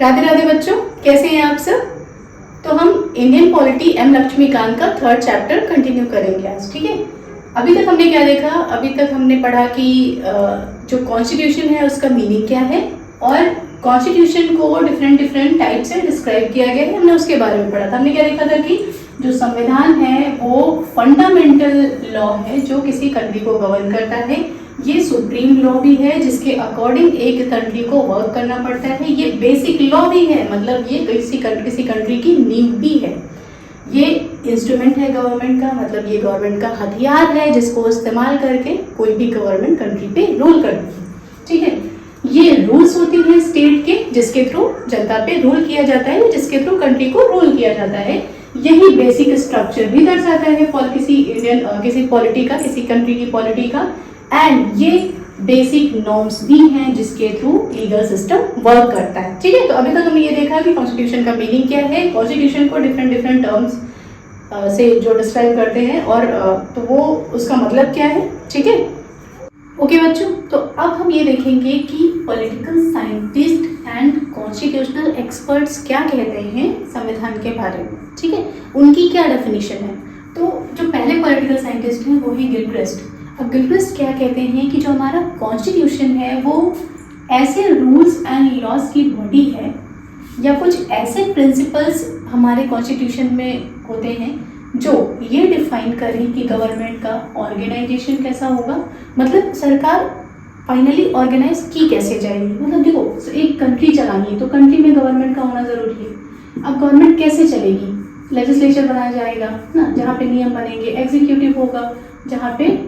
राधे राधे बच्चों, कैसे हैं आप सब। तो हम इंडियन पॉलिटी एम लक्ष्मीकांत का 3rd चैप्टर कंटिन्यू करेंगे आज। ठीक है, अभी तक हमने क्या देखा? अभी तक हमने पढ़ा कि जो कॉन्स्टिट्यूशन है उसका मीनिंग क्या है और कॉन्स्टिट्यूशन को डिफरेंट टाइप से डिस्क्राइब किया गया है, हमने उसके बारे में पढ़ा था। हमने क्या देखा था कि जो संविधान है वो फंडामेंटल लॉ है जो किसी कंट्री को गवर्न करता है। ये सुप्रीम लॉ भी है जिसके अकॉर्डिंग एक कंट्री को वर्क करना पड़ता है। ये बेसिक लॉ भी है, मतलब ये किसी कंट्री की नींव भी है। ये इंस्ट्रूमेंट है गवर्नमेंट का, मतलब ये गवर्नमेंट का हथियार है जिसको इस्तेमाल करके कोई भी गवर्नमेंट कंट्री पे रूल करती है। ठीक है, ये रूल्स होती हैं स्टेट के जिसके थ्रू जनता पे रूल किया जाता है, जिसके थ्रू कंट्री को रूल किया जाता है। यही बेसिक स्ट्रक्चर भी दर्शाता है किसी पॉलिटी का, किसी कंट्री की पॉलिटी का। एंड ये बेसिक नॉर्म्स भी हैं जिसके थ्रू लीगल सिस्टम वर्क करता है। ठीक है, तो अभी तक हमने ये देखा कि कॉन्स्टिट्यूशन का मीनिंग क्या है, कॉन्स्टिट्यूशन को डिफरेंट टर्म्स से जो डिस्क्राइब करते हैं और तो वो उसका मतलब क्या है। ठीक है, ओके बच्चों, तो अब हम ये देखेंगे कि political scientist and constitutional experts क्या कहते हैं संविधान के बारे में। ठीक है, उनकी क्या डेफिनेशन है। तो जो पहले पॉलिटिकल साइंटिस्ट हैं वो है गिलक्रिस्ट। अब गिलक्रिस्ट क्या कहते हैं कि जो हमारा कॉन्स्टिट्यूशन है वो ऐसे रूल्स एंड लॉज की बॉडी है या कुछ ऐसे प्रिंसिपल्स हमारे कॉन्स्टिट्यूशन में होते हैं जो ये डिफाइन करें कि गवर्नमेंट का ऑर्गेनाइजेशन कैसा होगा, मतलब सरकार फाइनली ऑर्गेनाइज की कैसे जाएगी। मतलब देखो, एक कंट्री चलानी है तो कंट्री में गवर्नमेंट का होना ज़रूरी है। अब गवर्नमेंट कैसे चलेगी? लेजिस्लेचर बनाया जाएगा ना, जहाँ पे नियम बनेंगे। एग्जीक्यूटिव होगा जहाँ पे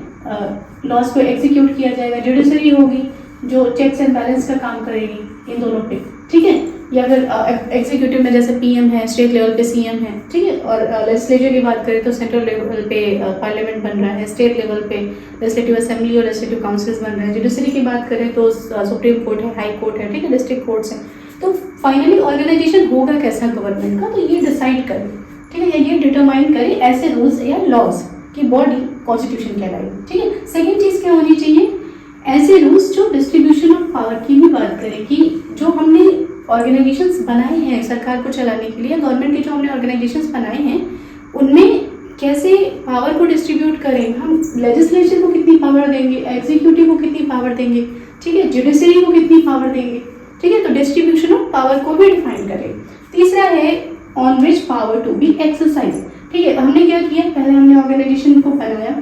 लॉज को एग्जीक्यूट किया जाएगा। जुडिशरी होगी जो चेक्स एंड बैलेंस का काम करेगी इन दोनों पे। ठीक है, या अगर एग्जीक्यूटिव में जैसे पीएम है, स्टेट लेवल पे सीएम है। ठीक है, और लेजिस्लेचर की बात करें तो सेंट्रल लेवल पे पार्लियामेंट बन रहा है, स्टेट लेवल पे लेजिस्लेटिव असेंबली और लेजिस्लेटिव काउंसिल्स बन रहे हैं। जुडिशरी की बात करें तो सुप्रीम कोर्ट है, हाई कोर्ट है, ठीक है, डिस्ट्रिक्ट कोर्ट्स हैं। तो फाइनली ऑर्गेनाइजेशन होगा कैसा गवर्नमेंट का, तो ये डिसाइड करे, ठीक है, या ये डिटरमाइन करे ऐसे रूल्स या लॉज की बॉडी कॉन्स्टिट्यूशन कहलाएगी। ठीक है, सेकेंड चीज क्या होनी चाहिए, ऐसे रूल्स जो डिस्ट्रीब्यूशन ऑफ पावर की भी बात करें कि जो हमने ऑर्गेनाइजेशंस बनाए हैं सरकार को चलाने के लिए, गवर्नमेंट के जो हमने ऑर्गेनाइजेशंस बनाए हैं उनमें कैसे पावर को डिस्ट्रीब्यूट करें। हम लेजिस्लेचर को कितनी पावर देंगे, एग्जीक्यूटिव को कितनी पावर देंगे, ठीक है, जुडिशरी को कितनी पावर देंगे। ठीक है, तो डिस्ट्रीब्यूशन ऑफ पावर को भी डिफाइन करें। तीसरा है on which power to be exercise. ठीक है, हमने क्या किया, पहले हमने ऑर्गेनाइजेशन को बनाया,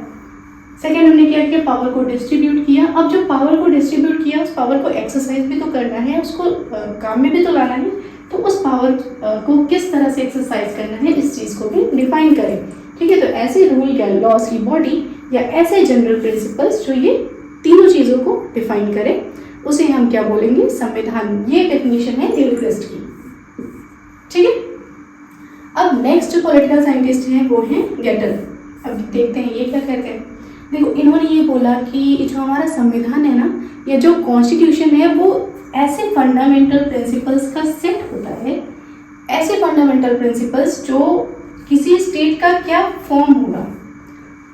सेकेंड हमने क्या किया, पावर को डिस्ट्रीब्यूट किया। अब जब पावर को डिस्ट्रीब्यूट किया, उस पावर को एक्सरसाइज भी तो करना है, उसको काम में भी तो लाना है। तो उस पावर को किस तरह से एक्सरसाइज करना है, इस चीज़ को भी डिफाइन करें। ठीक है, तो ऐसे रूल या लॉज की बॉडी या ऐसे जनरल प्रिंसिपल्स जो ये तीनों चीज़ों को डिफाइन करें, उसे हम क्या बोलेंगे, संविधान। ये डेफिनेशन है गिलक्रिस्ट की। ठीक है, अब नेक्स्ट जो पॉलिटिकल साइंटिस्ट हैं वो हैं गेटल। अब देखते हैं ये क्या कहते हैं। देखो, इन्होंने ये बोला कि जो हमारा संविधान है ना, या जो कॉन्स्टिट्यूशन है वो ऐसे फंडामेंटल प्रिंसिपल्स का सेट होता है, ऐसे फंडामेंटल प्रिंसिपल्स जो किसी स्टेट का क्या फॉर्म होगा,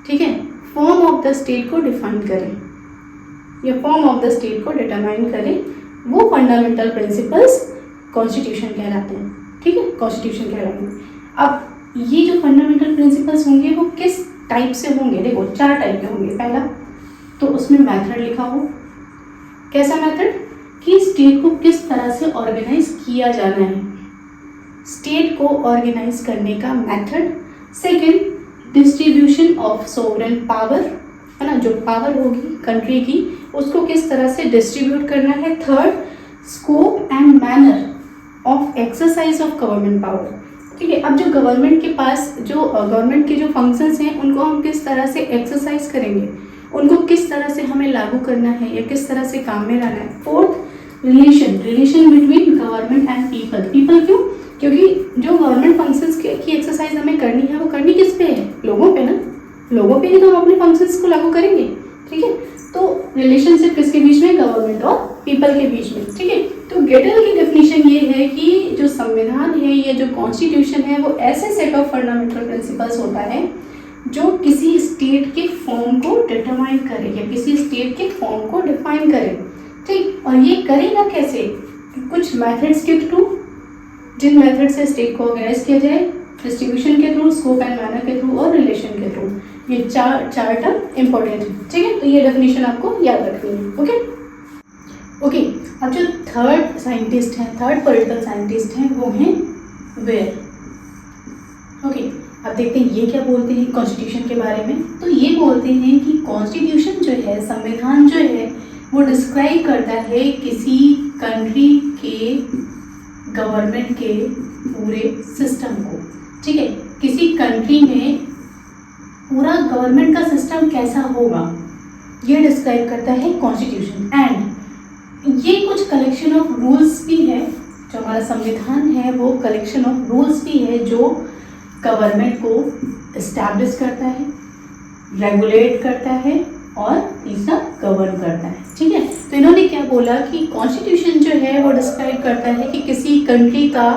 ठीक है, फॉर्म ऑफ द स्टेट को डिफाइन करें या फॉर्म ऑफ द स्टेट को डिटरमाइन करें, वो फंडामेंटल प्रिंसिपल्स कॉन्स्टिट्यूशन कहलाते हैं। ठीक है, कॉन्स्टिट्यूशन कहलाएंगे। अब ये जो फंडामेंटल प्रिंसिपल्स होंगे वो किस टाइप से होंगे, देखो 4 टाइप के होंगे। पहला तो उसमें मेथड लिखा हो, कैसा मेथड कि स्टेट को किस तरह से ऑर्गेनाइज किया जाना है, स्टेट को ऑर्गेनाइज करने का method. Second, distribution of sovereign power, है ना, जो पावर होगी कंट्री की उसको किस तरह से डिस्ट्रीब्यूट करना है। Third, scope and manner of exercise of government power. ठीक है, अब जो गवर्नमेंट के पास जो गवर्नमेंट के जो फंक्शंस हैं उनको हम किस तरह से एक्सरसाइज करेंगे, उनको किस तरह से हमें लागू करना है या किस तरह से काम में लाना है। Fourth, relation between government and people. क्यों? क्योंकि जो गवर्नमेंट फंक्शंस की एक्सरसाइज हमें करनी है वो करनी किस पे है, लोगों पे ना, लोगों पे ही तो हम अपने फंक्शंस को लागू करेंगे। ठीक है, तो रिलेशनशिप किसके बीच में, गवर्नमेंट और पीपल के बीच में। ठीक है, तो गेटल की डेफिनेशन ये है कि जो संविधान है या जो कॉन्स्टिट्यूशन है वो ऐसे सेट ऑफ फंडामेंटल प्रिंसिपल्स होता है जो किसी स्टेट के फॉर्म को डिटरमाइन करे या किसी स्टेट के फॉर्म को डिफाइन करे। ठीक, और ये करेगा कैसे, कुछ मेथड्स के थ्रू, जिन मेथड से स्टेट को ऑर्गेनाइज किया जाए, डिस्ट्रीब्यूशन के थ्रू, स्कोप एंड मैनर के थ्रू और रिलेशन के थ्रू, ये चार टर्म इंपॉर्टेंट है, ठीक है। तो ये डेफिनेशन आपको याद रखनी है, ओके। अब जो थर्ड साइंटिस्ट हैं, थर्ड पॉलिटिकल साइंटिस्ट हैं, वो हैं वेयर, ओके। अब देखते हैं ये क्या बोलते हैं कॉन्स्टिट्यूशन के बारे में। तो ये बोलते हैं कि कॉन्स्टिट्यूशन जो है, संविधान जो है, वो डिस्क्राइब करता है किसी कंट्री के गवर्नमेंट के पूरे सिस्टम को, ठीक है। किसी कंट्री में पूरा गवर्नमेंट का सिस्टम कैसा होगा, ये डिस्क्राइब करता है कॉन्स्टिट्यूशन। एंड ये कुछ कलेक्शन ऑफ रूल्स भी है, जो हमारा संविधान है वो कलेक्शन ऑफ रूल्स भी है जो गवर्नमेंट को एस्टैब्लिश करता है, रेगुलेट करता है और तीसरा गवर्न करता है, ठीक है। तो इन्होंने क्या बोला कि कॉन्स्टिट्यूशन जो है वो डिस्क्राइब करता है कि किसी कंट्री का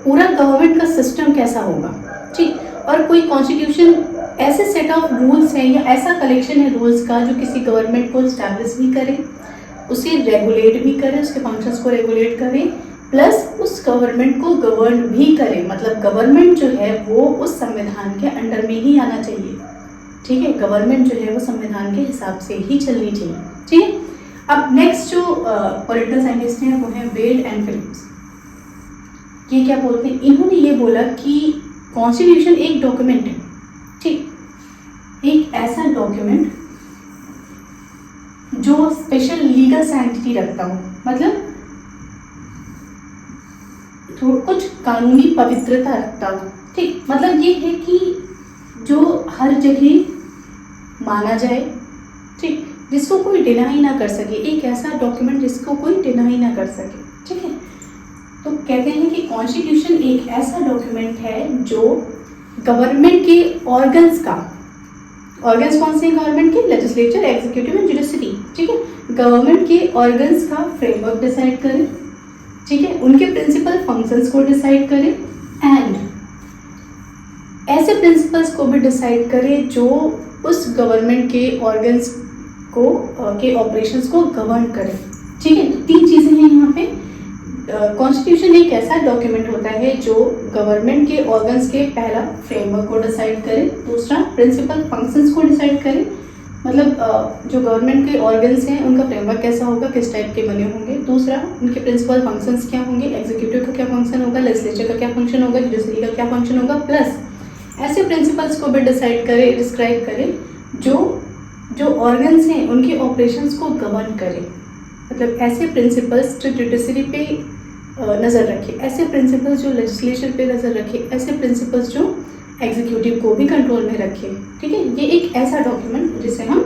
पूरा गवर्नमेंट का सिस्टम कैसा होगा, ठीक। और कोई कॉन्स्टिट्यूशन ऐसे सेट ऑफ रूल्स है या ऐसा कलेक्शन है रूल्स का जो किसी गवर्नमेंट को एस्टैब्लिश भी करे, उसे रेगुलेट भी करे, उसके फंक्शंस को रेगुलेट करे, प्लस उस गवर्नमेंट को गवर्न भी करे। मतलब गवर्नमेंट जो है वो उस संविधान के अंडर में ही आना चाहिए, ठीक है। गवर्नमेंट जो है वो संविधान के हिसाब से ही चलनी चाहिए, ठीक है। अब नेक्स्ट जो पॉलिटिकल साइंटिस्ट हैं वो हैं वेड एंड फिलिप्स। ये क्या बोलते हैं, इन्होंने ये बोला कि कॉन्स्टिट्यूशन एक डॉक्यूमेंट है, ठीक, एक ऐसा डॉक्यूमेंट जो स्पेशल लीगल सैंक्टिटी रखता हो, मतलब तो कुछ कानूनी पवित्रता रखता हो, ठीक। मतलब ये है कि जो हर जगह माना जाए, ठीक, जिसको कोई डिनाई ना कर सके, एक ऐसा डॉक्यूमेंट जिसको कोई डिनाई ना कर सके, ठीक है। तो कहते हैं कि कॉन्स्टिट्यूशन एक ऐसा डॉक्यूमेंट है जो गवर्नमेंट के ऑर्गन्स का, ऑर्गन्स कौन से हैं गवर्नमेंट के, लेजिस्लेचर, एग्जीक्यूटिव एंड जुडिशरी, ठीक है। गवर्नमेंट के ऑर्गन्स का फ्रेमवर्क डिसाइड करें, ठीक है, उनके प्रिंसिपल फंक्शंस को डिसाइड करें एंड ऐसे प्रिंसिपल्स को भी डिसाइड करें जो उस गवर्नमेंट के ऑर्गन्स को के ऑपरेशंस को गवर्न करें, ठीक है। तो तीन चीज़ें हैं यहाँ पे। कॉन्स्टिट्यूशन एक ऐसा डॉक्यूमेंट होता है जो गवर्नमेंट के ऑर्गन्स के पहला फ्रेमवर्क को डिसाइड करे, दूसरा प्रिंसिपल फंक्शंस को डिसाइड करे, मतलब जो गवर्नमेंट के ऑर्गन्स हैं उनका फ्रेमवर्क कैसा होगा, किस टाइप के बने होंगे, दूसरा उनके प्रिंसिपल फंक्शंस क्या होंगे, एग्जीक्यूटिव का क्या फंक्शन होगा, लेजिस्लेचर का क्या फंक्शन होगा, जुडिशरी का क्या फंक्शन होगा, प्लस ऐसे प्रिंसिपल्स को भी डिसाइड करे, डिस्क्राइब करे जो ऑर्गन्स हैं उनके ऑपरेशंस को गवर्न करे। मतलब ऐसे प्रिंसिपल्स जो जुडिशरी पे नज़र रखे, ऐसे प्रिंसिपल्स जो लेजिस्लेचर पे नज़र रखे, ऐसे प्रिंसिपल्स जो एग्जीक्यूटिव को भी कंट्रोल में रखे, ठीक है। ये एक ऐसा डॉक्यूमेंट जिसे हम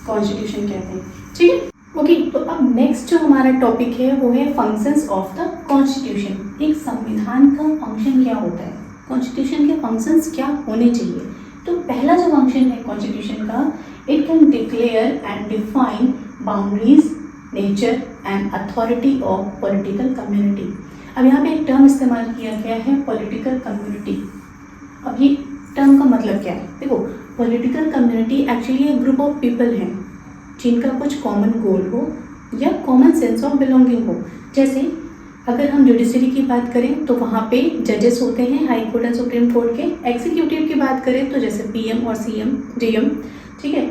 कॉन्स्टिट्यूशन कहते हैं, ठीक है। ओके, तो अब नेक्स्ट जो हमारा टॉपिक है वो है फंक्शंस ऑफ द कॉन्स्टिट्यूशन। एक संविधान का फंक्शन क्या होता है, कॉन्स्टिट्यूशन के फंक्शंस क्या होने चाहिए। तो पहला जो फंक्शन है कॉन्स्टिट्यूशन का, it can declare and define boundaries, nature and authority of political community. अब यहाँ पे एक टर्म इस्तेमाल किया गया है पॉलिटिकल कम्युनिटी। अब ये टर्म का मतलब क्या है, देखो पॉलिटिकल कम्युनिटी एक्चुअली एक ग्रुप ऑफ पीपल हैं जिनका कुछ कॉमन गोल हो या कॉमन सेंस ऑफ बिलोंगिंग हो। जैसे अगर हम जुडिशरी की बात करें तो वहाँ पे जजेस होते हैं high court and supreme court के। एग्जीक्यूटिव की बात करें तो जैसे पीएम और सीएम, डीएम, ठीक है।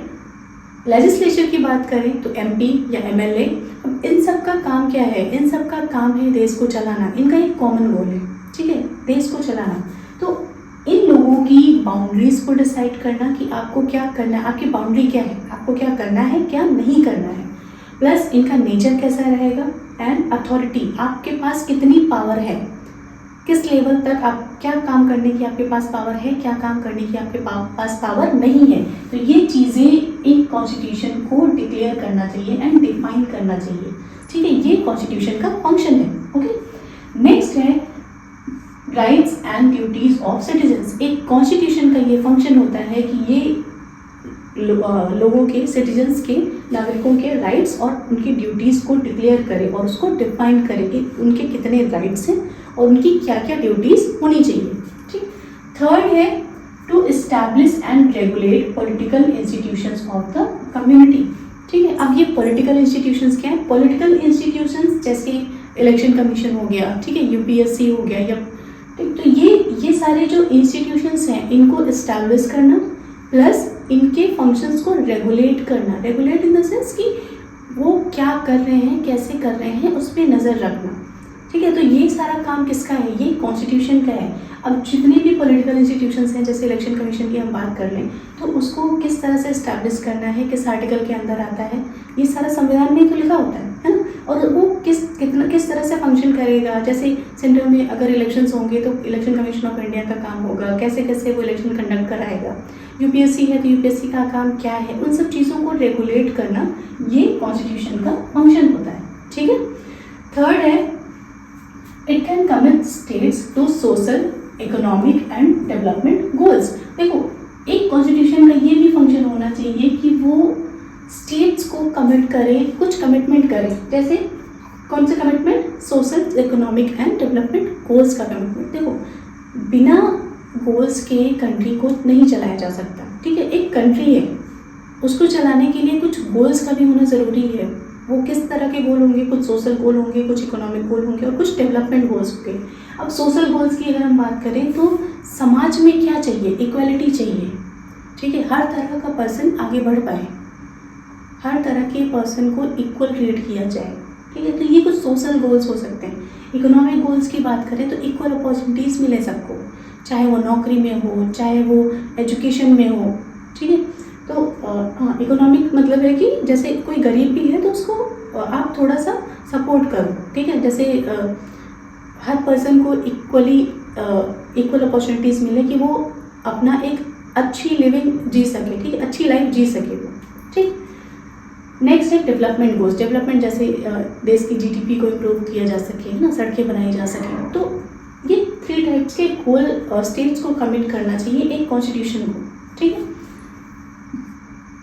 लेजिस्लेचर की बात करें तो एमपी या एमएलए। अब इन सब का काम क्या है, इन सब का काम है देश को चलाना, इनका एक कॉमन गोल है, ठीक है, देश को चलाना। तो इन लोगों की बाउंड्रीज को डिसाइड करना कि आपको क्या करना है, आपकी बाउंड्री क्या है, आपको क्या करना है, क्या नहीं करना है, प्लस इनका नेचर कैसा रहेगा एंड अथॉरिटी, आपके पास कितनी पावर है, किस लेवल तक आप क्या काम करने की आपके पास पावर है, क्या काम करने की आपके पास पावर नहीं है। तो ये चीज़ें एक कॉन्स्टिट्यूशन को डिक्लेयर करना चाहिए एंड डिफाइन करना चाहिए, ठीक है। ये कॉन्स्टिट्यूशन का फंक्शन है, ओके। नेक्स्ट है rights and duties of citizens. एक कॉन्स्टिट्यूशन का ये फंक्शन होता है कि ये लोगों के, सिटीजन्स के, नागरिकों के राइट्स और उनकी ड्यूटीज़ को डिक्लेयर करे और उसको डिफाइन करे कि उनके कितने राइट्स हैं और उनकी क्या क्या ड्यूटीज़ होनी चाहिए, ठीक। थर्ड है to establish and regulate political institutions of the community, ठीक है। अब ये पॉलिटिकल इंस्टीट्यूशंस क्या है, पॉलिटिकल इंस्टीट्यूशंस जैसे इलेक्शन कमीशन हो गया, ठीक है, यूपीएससी हो गया, या ठीक। तो ये सारे जो इंस्टीट्यूशंस हैं इनको इस्टेब्लिश करना प्लस इनके फंक्शंस को रेगुलेट करना, रेगुलेट इन द सेंस कि वो क्या कर रहे हैं, कैसे कर रहे हैं, उस पर नज़र रखना, ठीक है। तो ये सारा काम किसका है, ये कॉन्स्टिट्यूशन का है। अब जितने भी पॉलिटिकल इंस्टीट्यूशंस हैं, जैसे इलेक्शन कमीशन की हम बात कर लें, तो उसको किस तरह से इस्टेब्लिश करना है, किस आर्टिकल के अंदर आता है, ये सारा संविधान में तो लिखा होता है ना। और वो किस तरह से फंक्शन करेगा, जैसे सेंट्रल में अगर इलेक्शंस होंगे तो इलेक्शन कमीशन ऑफ इंडिया का काम होगा, कैसे कैसे वो इलेक्शन कंडक्ट कराएगा। यूपीएससी है तो यूपीएससी का काम क्या है, उन सब चीज़ों को रेगुलेट करना ये कॉन्स्टिट्यूशन का फंक्शन होता है, ठीक है। थर्ड है, it can commit states to social, economic and development goals. देखो, एक कॉन्स्टिट्यूशन का ये भी फंक्शन होना चाहिए कि वो स्टेट्स को कमिट करे, कुछ कमिटमेंट करे। जैसे कौन से commitment, social, economic and development goals का कमिटमेंट। देखो, बिना गोल्स के कंट्री को नहीं चलाया जा सकता, ठीक है। एक कंट्री है, उसको चलाने के लिए कुछ गोल्स का भी होना ज़रूरी है। वो किस तरह के गोल होंगे, कुछ सोशल गोल होंगे, कुछ इकोनॉमिक गोल होंगे और कुछ डेवलपमेंट गोल्स होंगे। अब सोशल गोल्स की अगर हम बात करें तो समाज में क्या चाहिए, इक्वालिटी चाहिए, ठीक है। हर तरह का पर्सन आगे बढ़ पाए, हर तरह के पर्सन को इक्वल ट्रीट किया जाए, ठीक है। तो ये कुछ सोशल गोल्स हो सकते हैं। इकोनॉमिक गोल्स की बात करें तो इक्वल अपॉर्चुनिटीज़ मिले सबको, चाहे वो नौकरी में हो, चाहे वो एजुकेशन में हो, ठीक है। तो हाँ, इकोनॉमिक मतलब है कि जैसे कोई गरीब भी है तो उसको आप थोड़ा सा सपोर्ट करो, ठीक है। जैसे हर पर्सन को इक्वल अपॉर्चुनिटीज़ मिले कि वो अपना एक अच्छी लिविंग जी सके, ठीक है, अच्छी लाइफ जी सके वो, ठीक। नेक्स्ट है डेवलपमेंट गोल्स। डेवलपमेंट जैसे देश की जीडीपी को इम्प्रूव किया जा सके, है ना, सड़कें बनाई जा सकें। तो ये 3 टाइप्स के गोल स्टेट्स को कमिट करना चाहिए एक कॉन्स्टिट्यूशन को, ठीक है।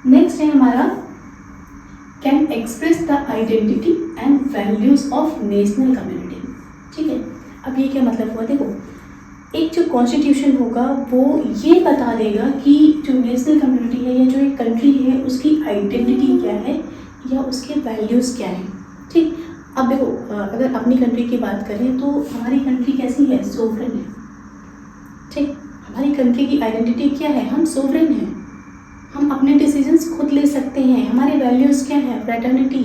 नेक्स्ट है हमारा, can express the identity and values of national community, ठीक है। अब ये क्या मतलब हुआ, देखो, एक जो कॉन्स्टिट्यूशन होगा वो ये बता देगा कि जो नेशनल कम्युनिटी है या जो एक कंट्री है उसकी आइडेंटिटी क्या है या उसके वैल्यूज़ क्या है, ठीक। अब देखो, अगर अपनी कंट्री की बात करें तो हमारी कंट्री कैसी है, सोवरेन है, ठीक। हमारी कंट्री की आइडेंटिटी क्या है, हम सोवरेन हैं, हम अपने डिसीजंस खुद ले सकते हैं। हमारे वैल्यूज़ क्या है, फ्रेटर्निटी,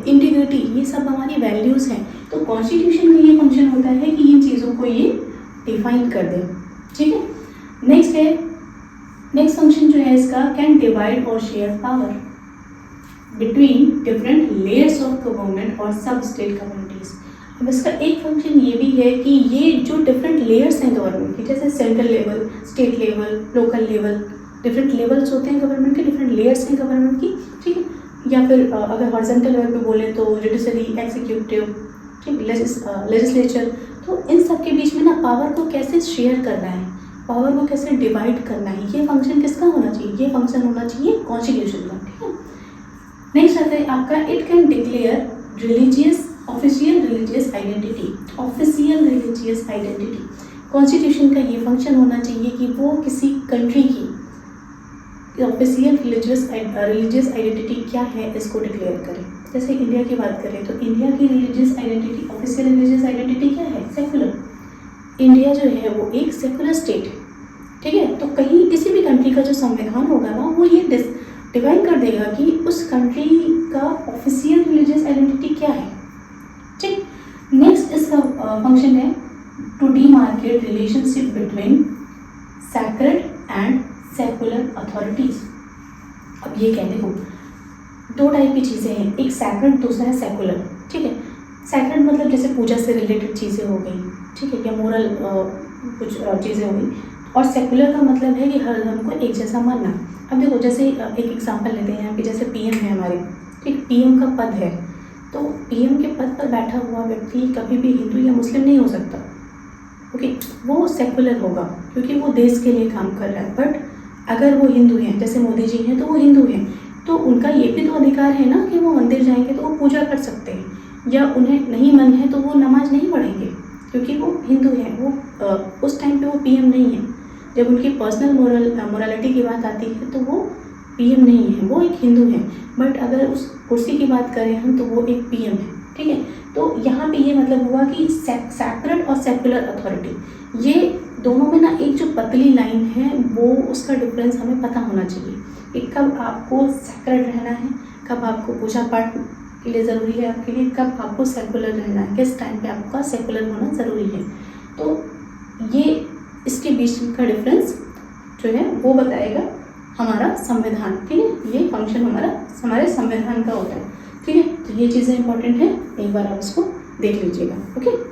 इंटीग्रिटी, ये सब हमारी वैल्यूज़ हैं। तो कॉन्स्टिट्यूशन का ये फंक्शन होता है कि इन चीज़ों को ये डिफाइन कर दे, ठीक है। नेक्स्ट है, नेक्स्ट फंक्शन जो है इसका, कैन डिवाइड और share power between different layers of government और सब स्टेट कम्युनिटीज़। अब इसका एक फंक्शन ये भी है कि ये जो डिफरेंट लेयर्स हैं गवर्नमेंट की, जैसे central level, state level, local level, different levels होते हैं गवर्नमेंट के, डिफरेंट लेयर्स हैं गवर्नमेंट की, ठीक है। या फिर अगर हॉरिजॉन्टल लेवल पे बोले तो जुडिशरी, एग्जीक्यूटिव, ठीक, लेजिस्लेचर। तो इन सब के बीच में ना पावर को कैसे शेयर करना है, पावर को कैसे डिवाइड करना है, ये फंक्शन किसका होना चाहिए, ये फंक्शन होना चाहिए कॉन्स्टिट्यूशन का, ठीक है। नेक्स्ट आता है आपका, it can declare religious, official religious identity, official religious identity. Constitution का ये फंक्शन होना चाहिए कि वो किसी कंट्री की ऑफिशियल रिलीजियस आइडेंटिटी क्या है इसको डिक्लेयर करें। जैसे इंडिया की बात करें तो इंडिया की religious identity, official religious identity क्या है, सेकुलर। इंडिया जो है वो एक सेकुलर स्टेट है, ठीक है। तो कहीं किसी भी कंट्री का जो संविधान होगा ना वो ये डिफाइन कर देगा कि उस कंट्री का ऑफिशियल रिलीजियस आइडेंटिटी क्या है, ठीक। नेक्स्ट इसका फंक्शन है to demarcate relationship between sacred and secular authorities. अब ये क्या, देखो, 2 टाइप की चीज़ें हैं, एक सैक्रेड, दूसरा है सेकुलर, ठीक है। सैक्रेड मतलब जैसे पूजा से रिलेटेड चीज़ें हो गई, ठीक है, या मोरल कुछ चीज़ें हो गई। और सेकुलर का मतलब है कि हर धर्म को एक जैसा मानना। अब देखो, जैसे एक एग्जांपल लेते हैं यहाँ पे, जैसे पीएम है हमारे, ठीक, पीएम का पद है, तो पीएम के पद पर बैठा हुआ व्यक्ति कभी भी हिंदू या मुस्लिम नहीं हो सकता, ओके। वो सेकुलर होगा क्योंकि वो देश के लिए काम कर रहा है। बट अगर वो हिंदू हैं, जैसे मोदी जी हैं तो वो हिंदू हैं, तो उनका ये भी तो अधिकार है ना कि वो मंदिर जाएंगे तो वो पूजा कर सकते हैं, या उन्हें नहीं मन है तो वो नमाज नहीं पढ़ेंगे क्योंकि वो हिंदू हैं। वो उस टाइम पे वो पीएम नहीं है। जब उनकी पर्सनल मोरालिटी की बात आती है तो वो पीएम नहीं है, वो एक हिंदू है। बट अगर उस कुर्सी की बात करें हम तो वो एक पीएम है, ठीक है। तो यहाँ पे ये मतलब हुआ कि सेक्रेट और सेकुलर अथॉरिटी, ये दोनों में ना एक जो पतली लाइन है वो उसका डिफरेंस हमें पता होना चाहिए कि कब आपको सेक्रेट रहना है, कब आपको पूजा पाठ के लिए ज़रूरी है आपके लिए, कब आपको सेकुलर रहना है, किस टाइम पे आपका सेकुलर होना ज़रूरी है। तो ये इसके बीच का डिफरेंस जो है वो बताएगा हमारा संविधान, ठीक है। ये फंक्शन हमारे संविधान का होता है, ठीक है। तो ये चीज़ें इंपॉर्टेंट है, एक बार आप इसको देख लीजिएगा, ओके।